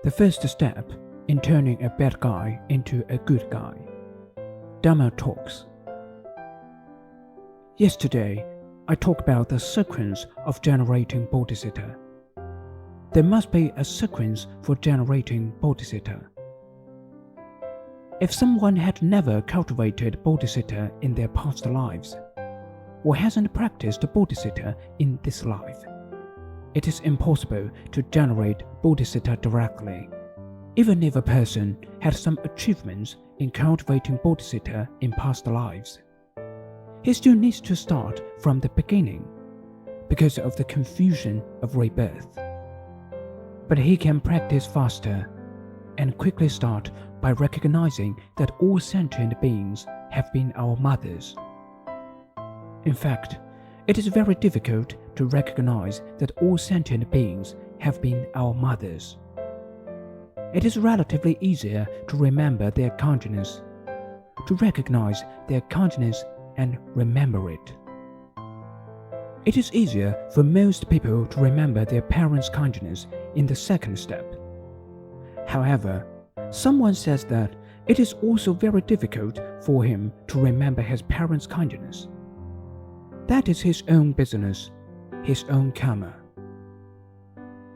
The first step in turning a bad guy into a good guy. Dharma Talks. Yesterday, I talked about the sequence of generating bodhisattva. There must be a sequence for generating bodhisattva. If someone had never cultivated bodhisattva in their past lives, or hasn't practiced bodhisattva in this life, it is impossible to generate bodhisattva directly. Even if a person had some achievements in cultivating bodhisattva in past lives, he still needs to start from the beginning because of the confusion of rebirth. But he can practice faster and quickly start by recognizing that all sentient beings have been our mothers. In fact, it is very difficult to recognize that all sentient beings have been our mothers. It is relatively easier to remember their kindness, to recognize their kindness and remember it. It is easier for most people to remember their parents' kindness in the second step. However, someone says that it is also very difficult for him to remember his parents' kindness. That is his own business, his own karma.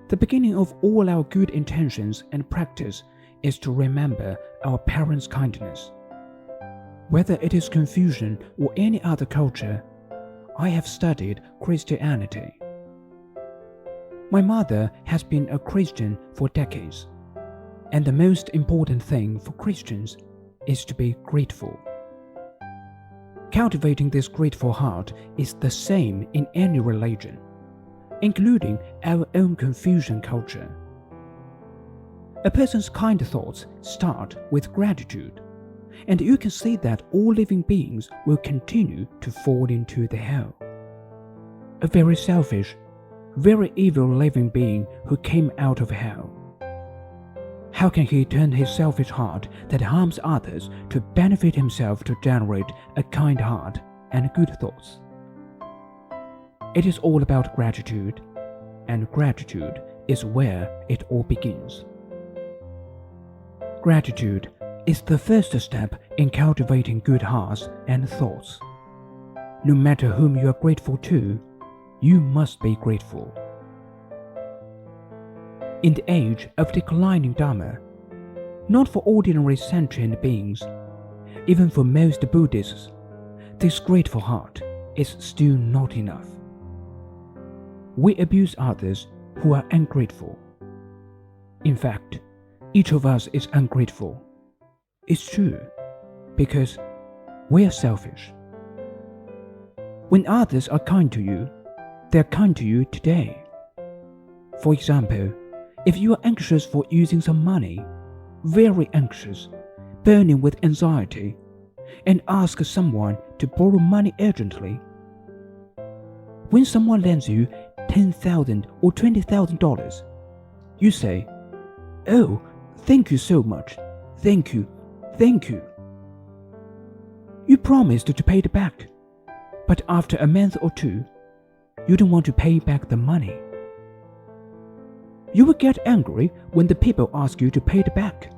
The beginning of all our good intentions and practice is to remember our parents' kindness. Whether it is Confucian or any other culture, I have studied Christianity. My mother has been a Christian for decades, and the most important thing for Christians is to be grateful. Cultivating this grateful heart is the same in any religion, including our own Confucian culture. A person's kind thoughts start with gratitude, and you can see that all living beings will continue to fall into the hell. A very selfish, very evil living being who came out of hell. How can he turn his selfish heart that harms others to benefit himself to generate a kind heart and good thoughts? It is all about gratitude, and gratitude is where it all begins. Gratitude is the first step in cultivating good hearts and thoughts. No matter whom you are grateful to, you must be grateful. In the age of declining Dharma, not for ordinary sentient beings, even for most Buddhists, this grateful heart is still not enough. We abuse others who are ungrateful. In fact, each of us is ungrateful. It's true, because we are selfish. When others are kind to you, they are kind to you today. For example, if you are anxious for using some money, very anxious, burning with anxiety, and ask someone to borrow money urgently, when someone lends you $10,000 or $20,000, you say, "Oh, thank you so much. Thank you. Thank you." You promised to pay it back, but after a month or two, you don't want to pay back the money. You will get angry when the people ask you to pay it back.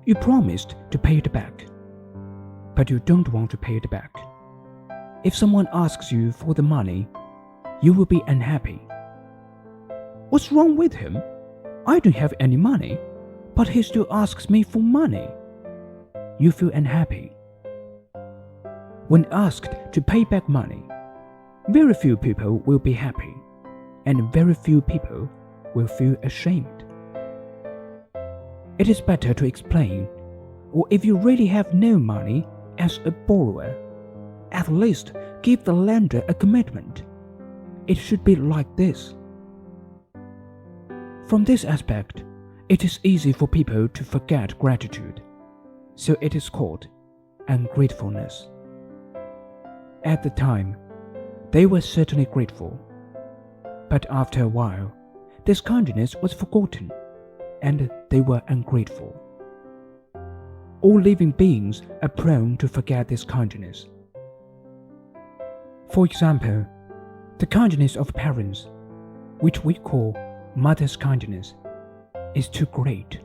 You promised to pay it back, but you don't want to pay it back. If someone asks you for the money, you will be unhappy. What's wrong with him? I don't have any money, but he still asks me for money. You feel unhappy. When asked to pay back money, very few people will be happy, and very few people will feel ashamed. It is better to explain, or if you really have no money as a borrower, at least give the lender a commitment. It should be like this. From this aspect, it is easy for people to forget gratitude, so it is called ungratefulness. At the time, they were certainly grateful, but after a while, this kindness was forgotten, and they were ungrateful. All living beings are prone to forget this kindness. For example, the kindness of parents, which we call mother's kindness, is too great.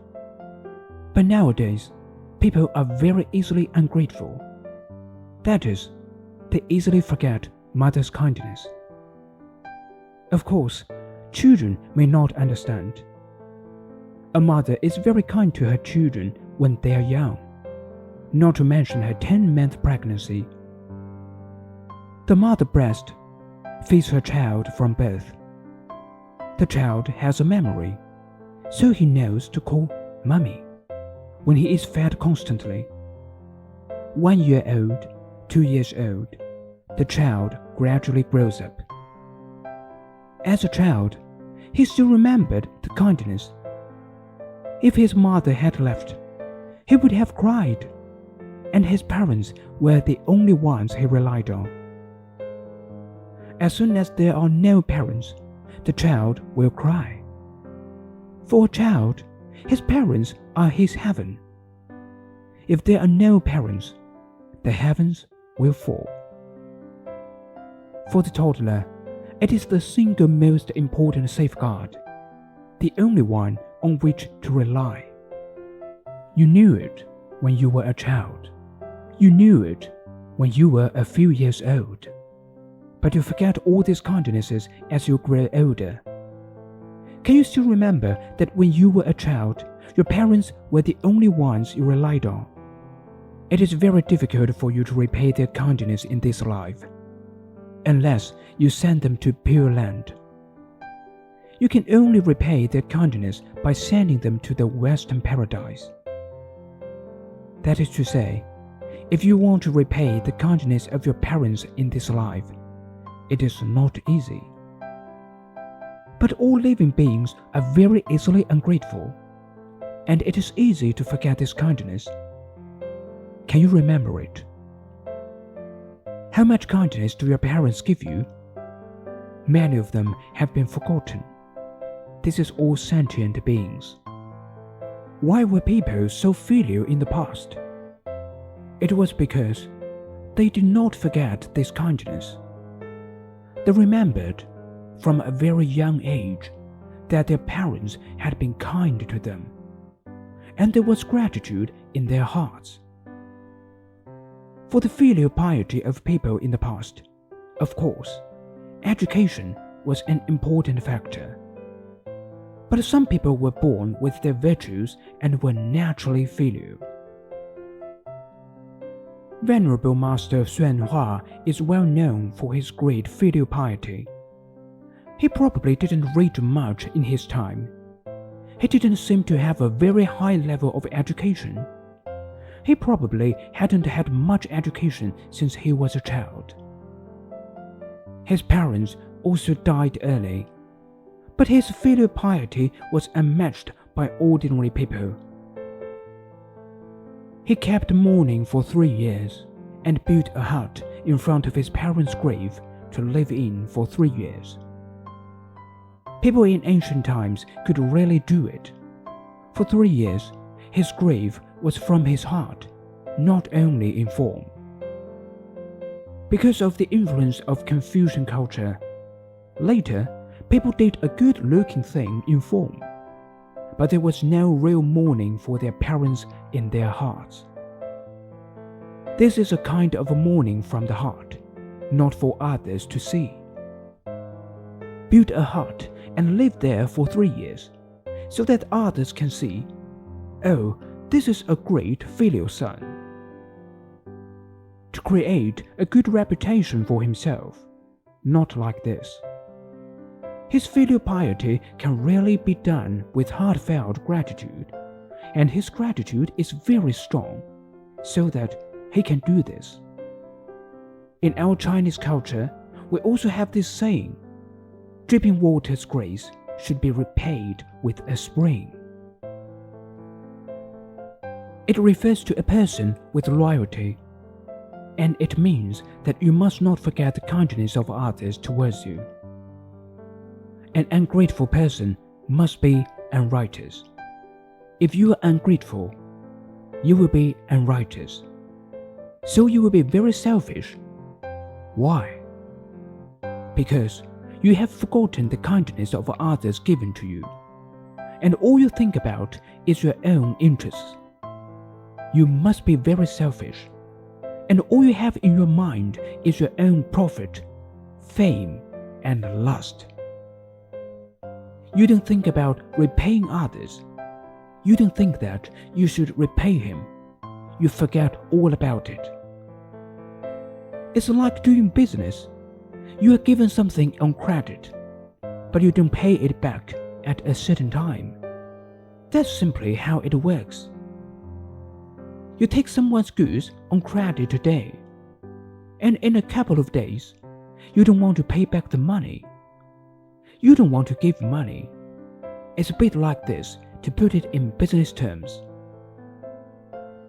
But nowadays, people are very easily ungrateful. That is, they easily forget mother's kindness. Of course, children may not understand. A mother is very kind to her children when they are young, not to mention her 10-month pregnancy. The mother breast feeds her child from birth. The child has a memory, so he knows to call mommy when he is fed constantly. 1 year old, 2 years old, the child gradually grows up. As a child, he still remembered the kindness. If his mother had left, he would have cried, and his parents were the only ones he relied on. As soon as there are no parents, the child will cry. For a child, his parents are his heaven. If there are no parents, the heavens will fall. For the toddler, it is the single most important safeguard, the only one on which to rely. You knew it when you were a child. You knew it when you were a few years old. But you forget all these kindnesses as you grow older. Can you still remember that when you were a child, your parents were the only ones you relied on? It is very difficult for you to repay their kindness in this life, unless you send them to Pure Land. You can only repay their kindness by sending them to the Western Paradise. That is to say, if you want to repay the kindness of your parents in this life, it is not easy. But all living beings are very easily ungrateful, and it is easy to forget this kindness. Can you remember it? How much kindness do your parents give you? Many of them have been forgotten. This is all sentient beings. Why were people so filial in the past? It was because they did not forget this kindness. They remembered from a very young age that their parents had been kind to them, and there was gratitude in their hearts. For the filial piety of people in the past, of course, education was an important factor. But some people were born with their virtues and were naturally filial. Venerable Master Xuanhua is well known for his great filial piety. He probably didn't read much in his time. He didn't seem to have a very high level of education. He probably hadn't had much education since he was a child. His parents also died early, but his filial piety was unmatched by ordinary people. He kept mourning for 3 years and built a hut in front of his parents' grave to live in for 3 years. People in ancient times could really do it. For 3 years, his grave was from his heart, not only in form. Because of the influence of Confucian culture, later, people did a good-looking thing in form, but there was no real mourning for their parents in their hearts. This is a kind of mourning from the heart, not for others to see. Build a hut and live there for 3 years, so that others can see, oh, this is a great filial son. To create a good reputation for himself, not like this. His filial piety can really be done with heartfelt gratitude, and his gratitude is very strong, so that he can do this. In our Chinese culture, we also have this saying, dripping water's grace should be repaid with a spring. It refers to a person with loyalty, and it means that you must not forget the kindness of others towards you. An ungrateful person must be unrighteous. If you are ungrateful, you will be unrighteous. So you will be very selfish. Why? Because you have forgotten the kindness of others given to you. and all you think about is your own interests. You must be very selfish, and all you have in your mind is your own profit, fame, and lust. You don't think about repaying others. You don't think that you should repay him. You forget all about it. It's like doing business. You are given something on credit, but you don't pay it back at a certain time. That's simply how it works. You take someone's goods on credit today, and in a couple of days, you don't want to pay back the money. You don't want to give money. It's a bit like this, to put it in business terms.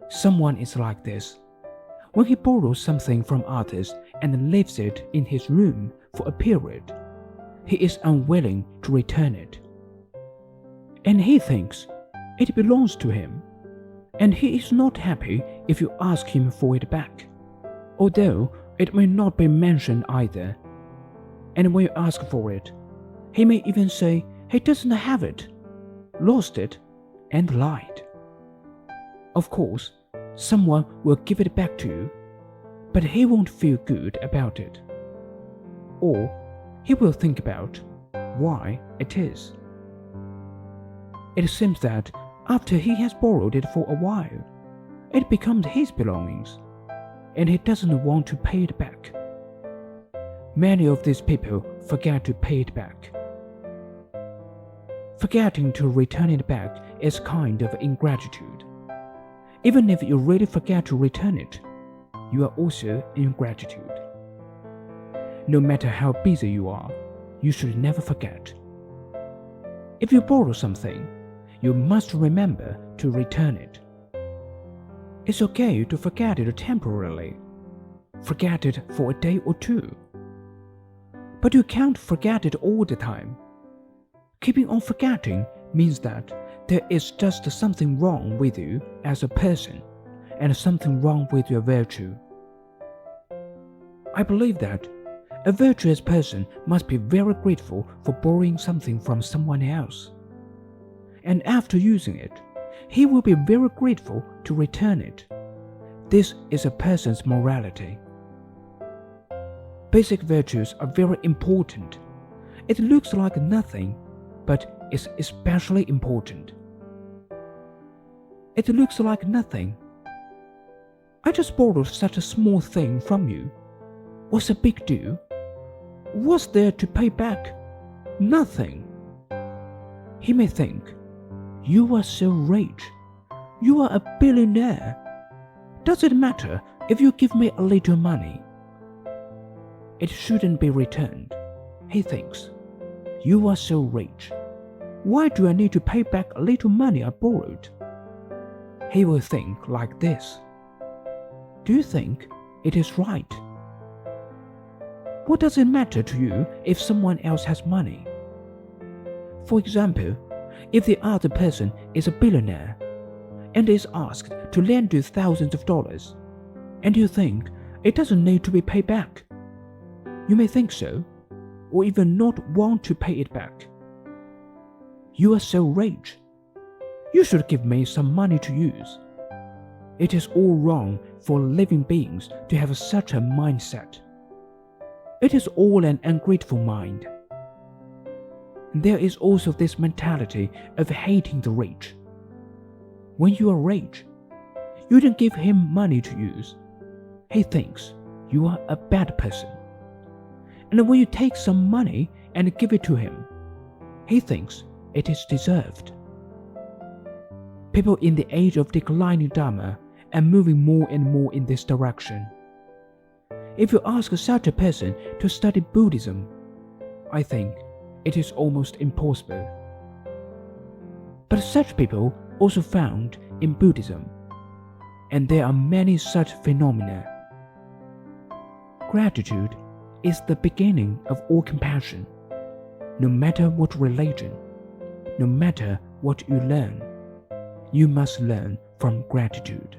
Someone is like this. When he borrows something from others and leaves it in his room for a period, he is unwilling to return it. And he thinks it belongs to him, and he is not happy if you ask him for it back, although it may not be mentioned either. And when you ask for it, he may even say he doesn't have it, lost it, and lied. Of course, someone will give it back to you, but he won't feel good about it. Or he will think about why it is. It seems that after he has borrowed it for a while, it becomes his belongings, and he doesn't want to pay it back. Many of these people forget to pay it back. Forgetting to return it back is kind of ingratitude. Even if you really forget to return it, you are also ingratitude. No matter how busy you are, you should never forget. If you borrow something, you must remember to return it. It's okay to forget it temporarily. Forget it for a day or two. But you can't forget it all the time. Keeping on forgetting means that there is just something wrong with you as a person, and something wrong with your virtue. I believe that a virtuous person must be very grateful for borrowing something from someone else. And after using it, he will be very grateful to return it. This is a person's morality. Basic virtues are very important. It looks like nothing, but it's especially important. It looks like nothing. I just borrowed such a small thing from you. What's the big deal? What's there to pay back? Nothing. He may think, you are so rich. You are a billionaire. Does it matter if you give me a little money? It shouldn't be returned. He thinks, you are so rich. Why do I need to pay back a little money I borrowed? He will think like this. Do you think it is right? What does it matter to you if someone else has money? For example, if the other person is a billionaire and is asked to lend you thousands of dollars, and you think it doesn't need to be paid back, you may think so, or even not want to pay it back. You are so rich. You should give me some money to use. It is all wrong for living beings to have such a mindset. It is all an ungrateful mind. There is also this mentality of hating the rich. When you are rich, you don't give him money to use. He thinks you are a bad person. And when you take some money and give it to him, he thinks it is deserved. People in the age of declining Dharma are moving more and more in this direction. If you ask such a person to study Buddhism, I think it is almost impossible. But such people also found in Buddhism, and there are many such phenomena. Gratitude is the beginning of all compassion. No matter what religion, no matter what you learn, you must learn from gratitude.